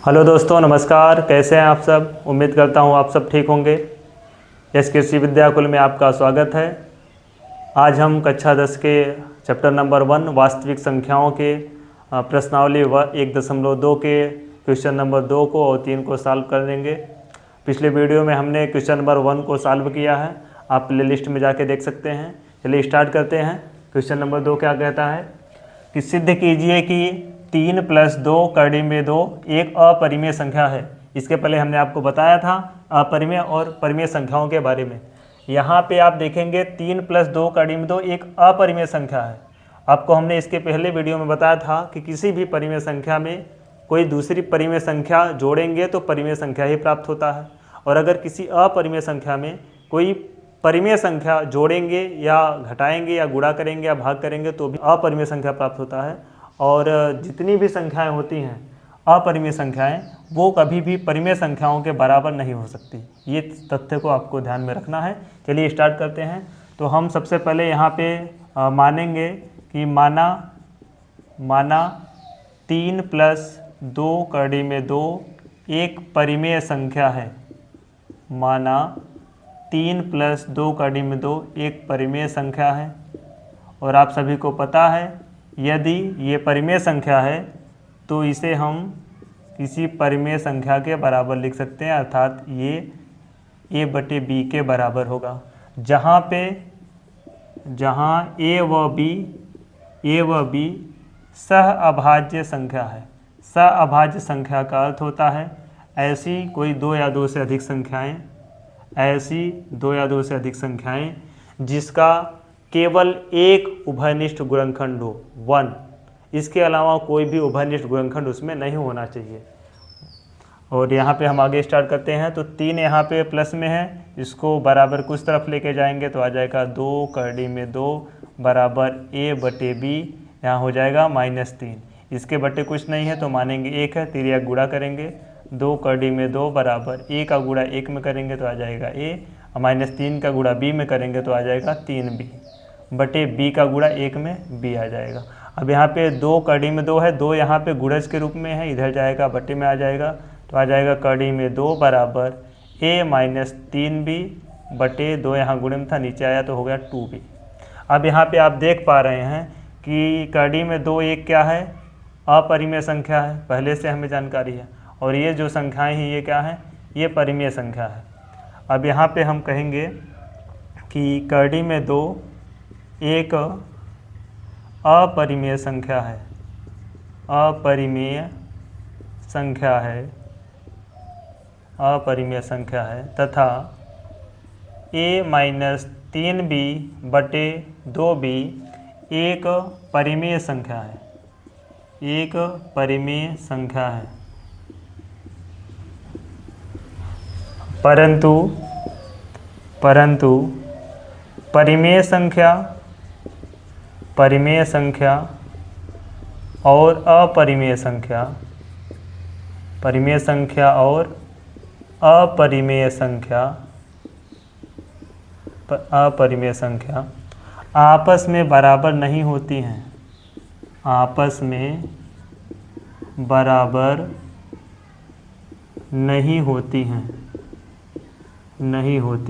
Hello दोस्तों, नमस्कार। कैसे हैं आप सब? उम्मीद करता हूं आप सब ठीक होंगे। एस कृषि विद्याकुल में आपका स्वागत है। आज हम कक्षा 10 के चैप्टर नंबर 1 वास्तविक संख्याओं के प्रश्नावली 1.2 के क्वेश्चन नंबर 2 को और 3 को सॉल्व कर लेंगे। पिछले वीडियो में हमने क्वेश्चन नंबर 1 को सॉल्व किया है, आप प्ले लिस्ट में जाके देख सकते हैं। चलिए स्टार्ट करते हैं। क्वेश्चन नंबर 2 क्या कहता है कि सिद्ध कीजिए कि 3 + 2 कड़ी में 2 एक अपरिमेय संख्या है। इसके पहले हमने आपको बताया था अपरिमेय और परिमेय संख्याओं के बारे में। यहाँ पे आप देखेंगे 3 + 2 कड़ी में 2 एक अपरिमेय संख्या है। आपको हमने इसके पहले वीडियो में बताया था कि किसी भी परिमेय संख्या में कोई दूसरी परिमेय संख्या जोड़ेंगे तो परिमेय संख्या ही प्राप्त होता है, और अगर किसी अपरिमेय संख्या में कोई परिमेय संख्या जोड़ेंगे या घटाएंगे या गुणा करेंगे या भाग करेंगे तो भी अपरिमेय संख्या प्राप्त होता है। और जितनी भी संख्याएं होती हैं अपरिमेय संख्याएं, वो कभी भी परिमेय संख्याओं के बराबर नहीं हो सकती। ये तथ्य को आपको ध्यान में रखना है। चलिए स्टार्ट करते हैं। तो हम सबसे पहले यहाँ पे मानेंगे कि माना 3 + 2 कड़ी में 2 एक परिमेय संख्या है। माना 3 + 2 कड़ी में 2 एक परिमेय संख्या है। और आप सभी को पता है यदि ये परिमेय संख्या है तो इसे हम किसी परिमेय संख्या के बराबर लिख सकते हैं, अर्थात ये a/b के बराबर होगा, जहाँ a व b सह अभाज्य संख्या है। सह अभाज्य संख्या का अर्थ होता है ऐसी कोई 2 या 2 से अधिक संख्याएं जिसका केवल एक उभयनिष्ठ गुणनखंड हो, 1। इसके अलावा कोई भी उभयनिष्ठ गुणनखंड उसमें नहीं होना चाहिए। और यहाँ पे हम आगे स्टार्ट करते हैं। तो 3 यहाँ पे प्लस में है, इसको बराबर कुछ तरफ लेके जाएंगे तो आ जाएगा 2 कड़ी में 2 बराबर a/b, यहाँ हो जाएगा -3। इसके बटे कुछ नहीं है तो मानेंगे 1 है, तिर्यक या गुणा करेंगे। 2 कड़ी में 2 बराबर a का गुणा 1 में करेंगे तो आ जाएगा a, और -3 का गुणा b में करेंगे तो आ जाएगा 3b बटे b का गुणा 1 में b आ जाएगा। अब यहाँ पे 2 कड़ी में 2 है, 2 यहाँ पे गुणज के रूप में है, इधर जाएगा बटे में आ जाएगा तो आ जाएगा कड़ी में 2 बराबर a - 3b बटे 2 यहाँ गुणे में था, नीचे आया तो हो गया 2b। अब यहाँ पे आप देख पा रहे हैं कि कड़ी में 2 एक क्या है, अपरिमेय संख्या है, पहले से हमें जानकारी है। और ये जो संख्याएं हैं ये क्या है, ये परिमेय संख्या है। अब यहाँ पे हम कहेंगे कि कड़ी में 2 एक अपरिमेय संख्या है, अपरिमेय संख्या है तथा a - 3b बटे 2b एक परिमेय संख्या है, परंतु परिमेय संख्या और अपरिमेय संख्या आपस में बराबर नहीं होती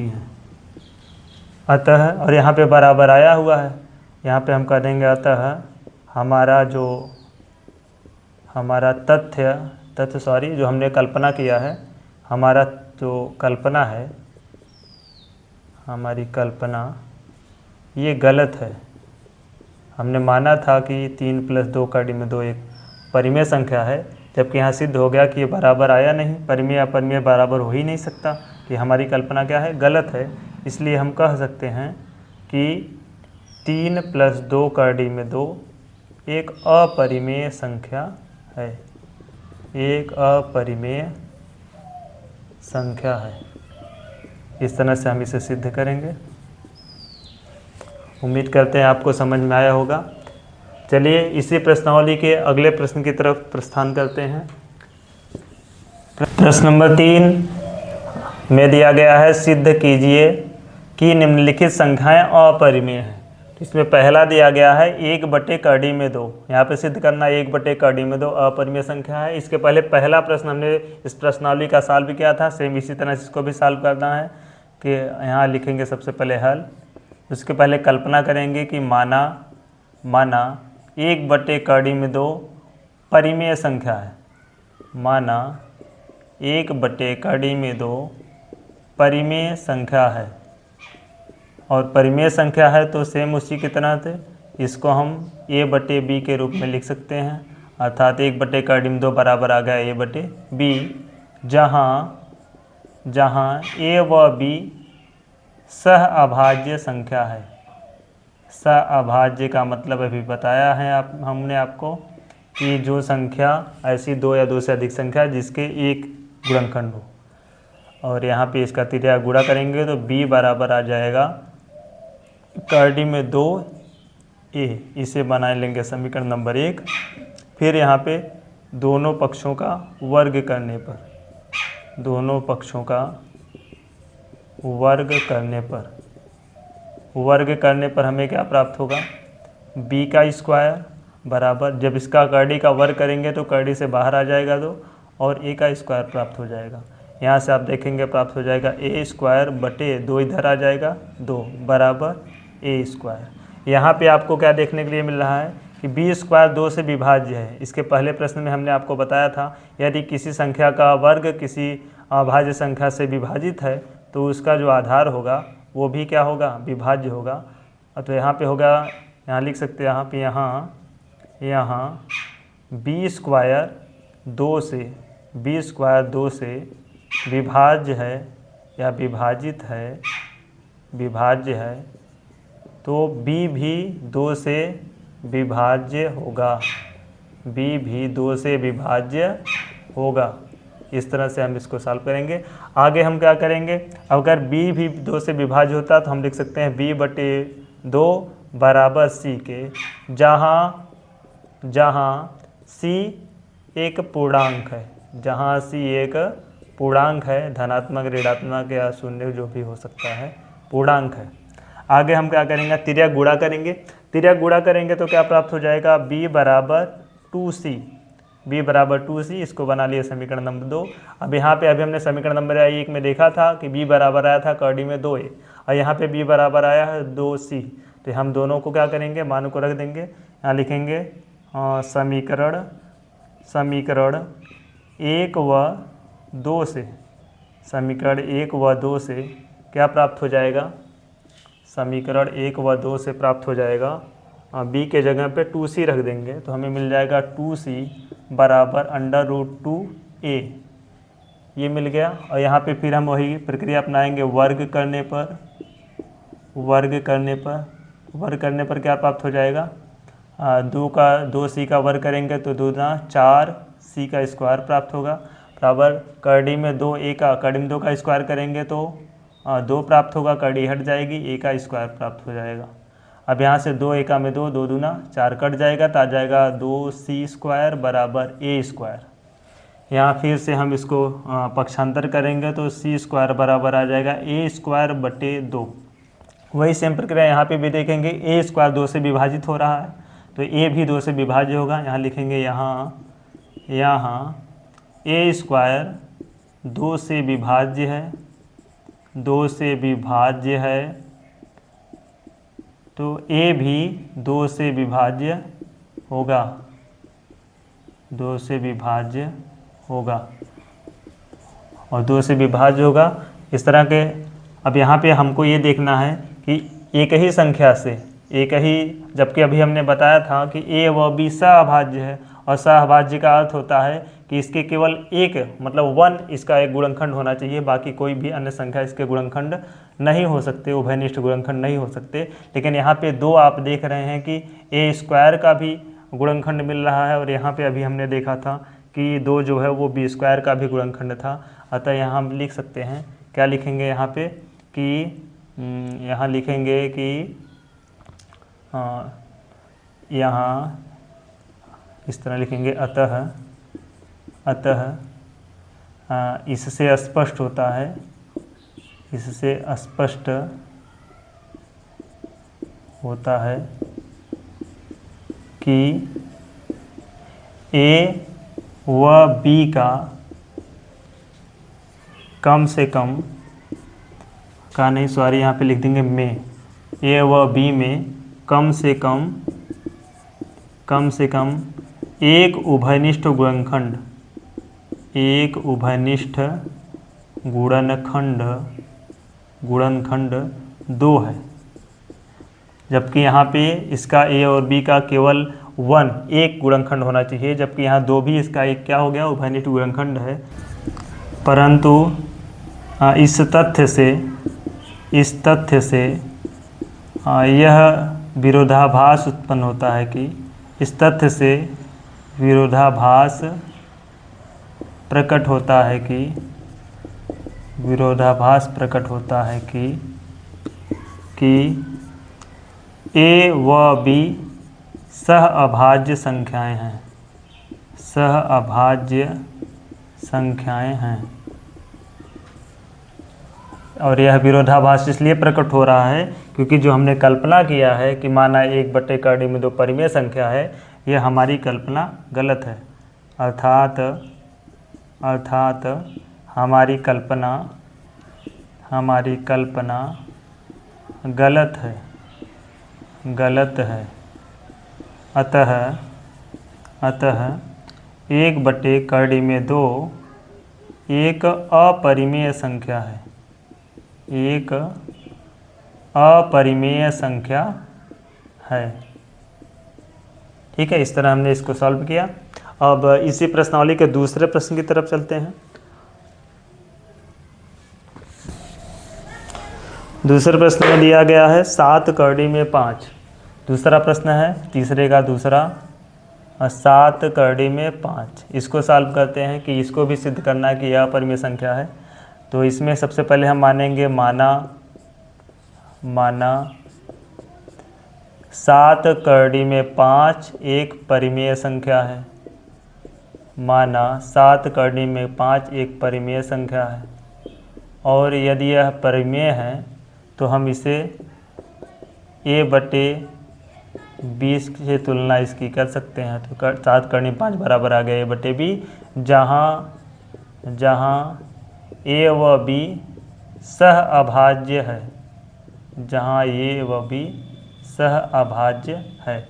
हैं, अतः, और यहाँ पे बराबर आया हुआ है, यहाँ पे हम कह देंगे अतः हमारा जो हमने कल्पना किया है, हमारा जो कल्पना है, हमारी कल्पना ये गलत है। हमने माना था कि 3 + 2 कड़ी में 2 एक परिमेय संख्या है, जबकि यहाँ सिद्ध हो गया कि ये बराबर आया नहीं, परिमेय अपरिमेय बराबर हो ही नहीं सकता, कि हमारी कल्पना क्या है, गलत है। इसलिए हम कह सकते हैं कि 3 + 2 कड़ी में 2 एक अपरिमेय संख्या है, इस तरह से हम इसे सिद्ध करेंगे। उम्मीद करते हैं आपको समझ में आया होगा। चलिए इसी प्रश्नावली के अगले प्रश्न की तरफ प्रस्थान करते हैं। प्रश्न नंबर 3 में दिया गया है, सिद्ध कीजिए कि निम्नलिखित संख्याएं अपरिमेय हैं। तो इसमें पहला दिया गया है 1/2 में 2। यहाँ पे सिद्ध करना 1/2 में 2 अपरिमेय संख्या है। इसके पहले पहला प्रश्न हमने इस प्रश्नावली का सॉल्व किया था, सेम इसी तरह से इसको भी सॉल्व करना है कि यहाँ लिखेंगे सबसे पहले हल। उसके पहले कल्पना करेंगे कि माना 1/2 में 2 परिमेय संख्या है। माना 1/2 में 2 परिमेय संख्या है, और परिमेय संख्या है तो सेम उसी की तरह से इसको हम a/b के रूप में लिख सकते हैं, अर्थात 1/2 में 2 बराबर आ गया a/b, जहाँ a व b सह अभाज्य संख्या है। सह अभाज्य का मतलब अभी बताया है हमने आपको कि जो संख्या ऐसी 2 या 2 से अधिक संख्या जिसके एक गुणनखंड हो, और यहाँ पे इसका तिर्या गुणा करेंगे तो b बराबर आ जाएगा कर्डी में 2a। इसे बना लेंगे समीकरण नंबर 1। फिर यहाँ पे दोनों पक्षों का वर्ग करने पर हमें क्या प्राप्त होगा, b का स्क्वायर बराबर, जब इसका कर्डी का वर्ग करेंगे तो कर्डी से बाहर आ जाएगा 2 और a का स्क्वायर प्राप्त हो जाएगा। यहाँ से आप देखेंगे प्राप्त हो जाएगा a²/2, इधर आ जाएगा 2 बराबर a²। यहाँ पे आपको क्या देखने के लिए मिल रहा है कि b² 2 से विभाज्य है। इसके पहले प्रश्न में हमने आपको बताया था यदि किसी संख्या का वर्ग किसी अभाज्य संख्या से विभाजित है तो उसका जो आधार होगा वो भी क्या होगा, विभाज्य होगा। तो यहाँ पे होगा, यहाँ लिख सकते हैं यहाँ b² 2 से विभाज्य है या विभाजित है तो b भी 2 से विभाज्य होगा। इस तरह से हम इसको सॉल्व करेंगे। आगे हम क्या करेंगे, अगर b भी 2 से विभाज्य होता तो हम लिख सकते हैं b/2 बराबर c के, जहाँ c एक पूर्णांक है, धनात्मक ऋणात्मक या शून्य जो भी हो सकता है, पूर्णांक है। आगे हम क्या करेंगे, तिर्या गुणा करेंगे तो क्या प्राप्त हो जाएगा, b बराबर 2c। इसको बना लिया समीकरण नंबर 2। अब यहाँ पे अभी हमने समीकरण नंबर 1 में देखा था कि b बराबर आया था कर्डी में 2a, और यहाँ पे b बराबर आया है 2c। तो हम दोनों को क्या करेंगे, मान को रख देंगे। यहाँ लिखेंगे समीकरण 1 व 2 से क्या प्राप्त हो जाएगा, समीकरण 1 व 2 से प्राप्त हो जाएगा, b के जगह पे 2c रख देंगे तो हमें मिल जाएगा 2c बराबर √2a, ये मिल गया। और यहाँ पे फिर हम वही प्रक्रिया अपनाएंगे, वर्ग करने पर क्या प्राप्त हो जाएगा, 2c का वर्ग करेंगे तो 2 दूना 4c का स्क्वायर प्राप्त होगा, बराबर कर्डी में 2a का, कर्डी में 2 का स्क्वायर करेंगे तो 2 प्राप्त होगा, कर्डी हट जाएगी, a का स्क्वायर प्राप्त हो जाएगा। अब यहाँ से 2 एका में 2 दूना 4 कट जाएगा तो आ जाएगा 2c² बराबर a²। यहाँ फिर से हम इसको पक्षांतर करेंगे तो c² बराबर आ जाएगा a²/2। वही सेम प्रक्रिया यहाँ पे भी देखेंगे, a² 2 से विभाजित हो रहा है तो a भी 2 से विभाज्य होगा। यहाँ लिखेंगे यहाँ a² 2 से विभाज्य है तो a भी 2 से विभाज्य होगा। इस तरह के अब यहाँ पे हमको ये देखना है कि एक ही संख्या से जबकि अभी हमने बताया था कि a व b सहअभाज्य है, और सहअभाज्य का अर्थ होता है कि इसके केवल एक मतलब 1 इसका एक गुणनखंड होना चाहिए, बाकी कोई भी अन्य संख्या इसके गुणनखंड नहीं हो सकते, उभयनिष्ठ गुणनखंड नहीं हो सकते। लेकिन यहाँ पे 2 आप देख रहे हैं कि a² का भी गुणनखंड मिल रहा है, और यहाँ पे अभी हमने देखा था कि 2 जो है वो b² का भी गुणनखंड था। अतः यहाँ हम लिख सकते हैं, क्या लिखेंगे यहाँ पे कि यहाँ लिखेंगे कि यहाँ इस तरह लिखेंगे, अतः इससे स्पष्ट होता है होता है कि ए व बी का कम से कम का नहीं, सॉरी, यहाँ पे लिख देंगे में, ए व बी में कम से कम एक उभयनिष्ठ गुणनखंड, एक उभयनिष्ठ गुणनखंड 2 है। जबकि यहाँ पे इसका ए और बी का केवल 1 गुणनखंड होना चाहिए, जबकि यहाँ 2 भी इसका एक क्या हो गया, उभयनिष्ठ गुणनखंड है। परंतु इस तथ्य से यह विरोधाभास उत्पन्न होता है कि इस तथ्य से विरोधाभास प्रकट होता है कि ए व बी सहअभाज्य संख्याएं हैं। और यह विरोधाभास इसलिए प्रकट हो रहा है क्योंकि जो हमने कल्पना किया है कि माना 1/कड़ी में 2 परिमेय संख्या है, यह हमारी कल्पना गलत है। अर्थात हमारी कल्पना गलत है। अतः 1/कड़ी में 2 एक अपरिमेय संख्या है, एक अपरिमेय संख्या है। ठीक है, इस तरह हमने इसको सॉल्व किया। अब इसी प्रश्नावली के दूसरे प्रश्न की तरफ चलते हैं। दूसरे प्रश्न में दिया गया है 7 में 5। दूसरा प्रश्न है तीसरे का दूसरा, 7 में 5। इसको सॉल्व करते हैं कि इसको भी सिद्ध करना है कि यह अपरिमेय संख्या है। तो इसमें सबसे पहले हम मानेंगे माना 7 में 5 एक परिमेय संख्या है। माना 7 में 5 एक परिमेय संख्या है, और यदि यह परिमेय है तो हम इसे a/20 से तुलना इसकी कर सकते हैं। तो 7 5 बराबर आ गया a/b, जहाँ a व b सहअभाज्य है, सहअभाज्य है।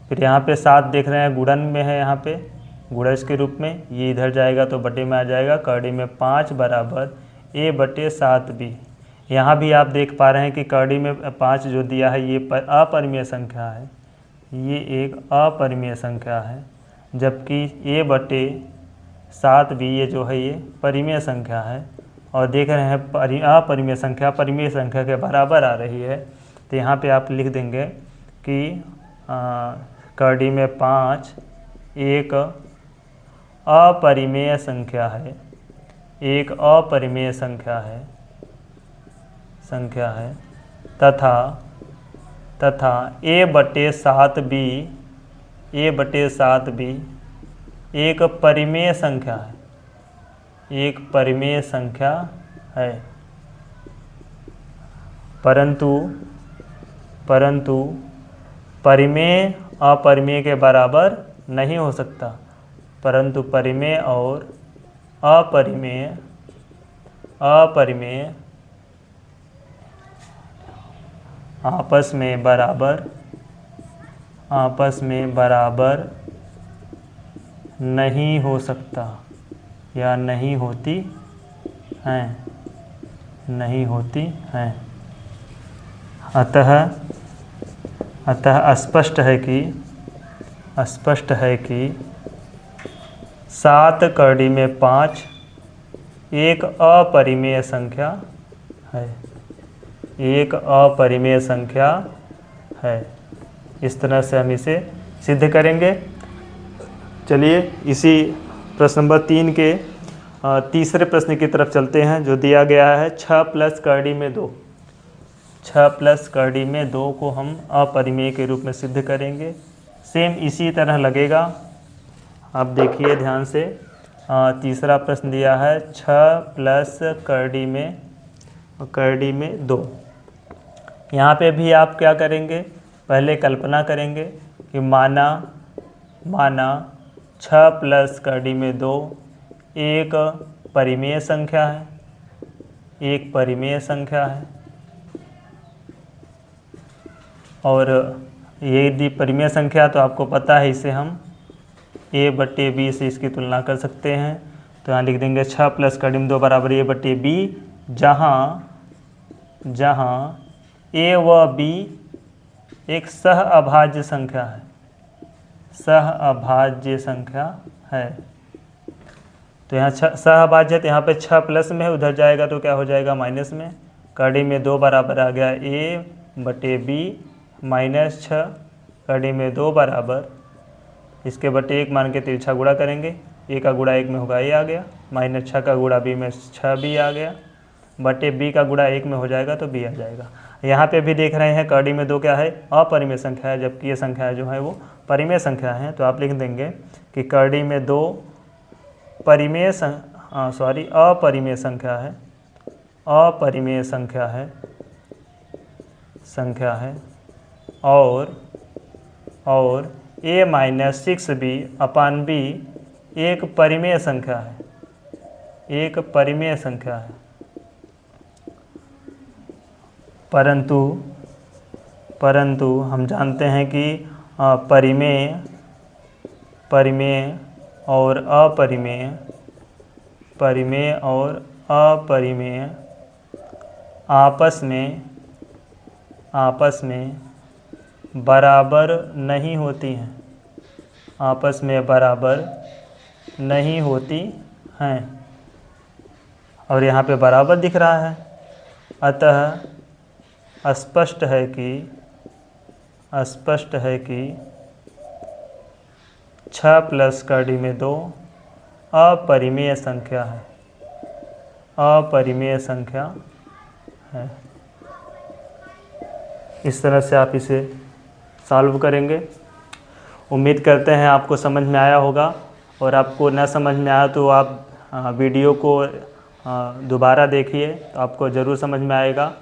फिर यहाँ पे 7 देख रहे हैं गुणन में है, यहाँ पे गुणज के रूप में, ये इधर जाएगा तो बटे में आ जाएगा। कड़ी में 5 बराबर a/7b। यहाँ भी आप देख पा रहे हैं कि कड़ी में 5 जो दिया है ये अपरिमेय संख्या है, ये एक अपरिमेय संख्या है, जबकि a/7b ये जो है ये परिमेय संख्या है। और देख रहे हैं अपरिमेय संख्या परिमेय संख्या के बराबर आ रही है। तो यहाँ पे आप लिख देंगे कि कड़ी में 5 एक अपरिमेय संख्या है, एक अपरिमेय संख्या है, तथा a/7b एक परिमेय संख्या है, एक परिमेय संख्या है। परंतु परिमेय अपरिमेय के बराबर नहीं हो सकता, परंतु परिमेय और अपरिमेय आपस में बराबर नहीं हो सकता या नहीं होती हैं। अतः स्पष्ट है कि 7 में 5 एक अपरिमेय संख्या है, एक अपरिमेय संख्या है। इस तरह से हम इसे सिद्ध करेंगे। चलिए इसी प्रश्न नंबर 3 के तीसरे प्रश्न की तरफ चलते हैं, जो दिया गया है 6 + कड़ी में 2। 6 + कड़ी में 2 को हम अपरिमेय के रूप में सिद्ध करेंगे। सेम इसी तरह लगेगा। आप देखिए ध्यान से, तीसरा प्रश्न दिया है 6 + कड़ी में 2। यहाँ पे भी आप क्या करेंगे, पहले कल्पना करेंगे कि माना 6 प्लस कड़ी में 2 एक परिमेय संख्या है, एक परिमेय संख्या है। और ये यदि परिमेय संख्या तो आपको पता है, इसे हम a/b से इसकी तुलना कर सकते हैं। तो यहाँ लिख देंगे 6 प्लस कड़ी में 2 बराबर a/b, जहाँ a व b एक सह अभाज्य संख्या है, सह अभाज्य संख्या है। तो यहाँ सह अभाज्य, यहाँ पे 6 प्लस में है, उधर जाएगा तो क्या हो जाएगा माइनस में। कड़ी में 2 बराबर आ गया a/b माइनस 6, कड़ी में 2 बराबर इसके बटे 1 मान के तिरछा गुणा करेंगे, a का गुणा 1 में होगा a आ गया, माइनस 6 का गुणा b में 6b आ गया, बटे b का गुणा 1 में हो जाएगा तो b आ जाएगा। यहाँ पे भी देख रहे हैं कड़ी में 2 क्या है, अपरिमेय संख्या है, जबकि ये संख्या जो है वो परिमेय संख्या है। तो आप लिख देंगे कि कड़ी में 2 अपरिमेय संख्या है, अपरिमेय संख्या है और a minus 6b upon b एक परिमेय संख्या है, एक परिमेय संख्या है। परंतु हम जानते हैं कि परिमेय और अपरिमेय आपस में बराबर नहीं होती हैं, आपस में बराबर नहीं होती हैं। और यहाँ पे बराबर दिख रहा है, अतः स्पष्ट है कि 6 प्लस कड़ी में 2 अपरिमेय संख्या है, अपरिमेय संख्या है। इस तरह से आप इसे सॉल्व करेंगे। उम्मीद करते हैं आपको समझ में आया होगा, और आपको न समझ में आया तो आप वीडियो को दोबारा देखिए, तो आपको ज़रूर समझ में आएगा।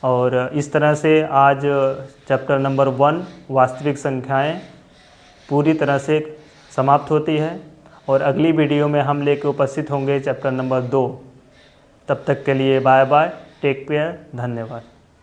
और इस तरह से आज चैप्टर नंबर 1 वास्तविक संख्याएं पूरी तरह से समाप्त होती है, और अगली वीडियो में हम लेके उपस्थित होंगे चैप्टर नंबर 2। तब तक के लिए बाय बाय, टेक केयर, धन्यवाद।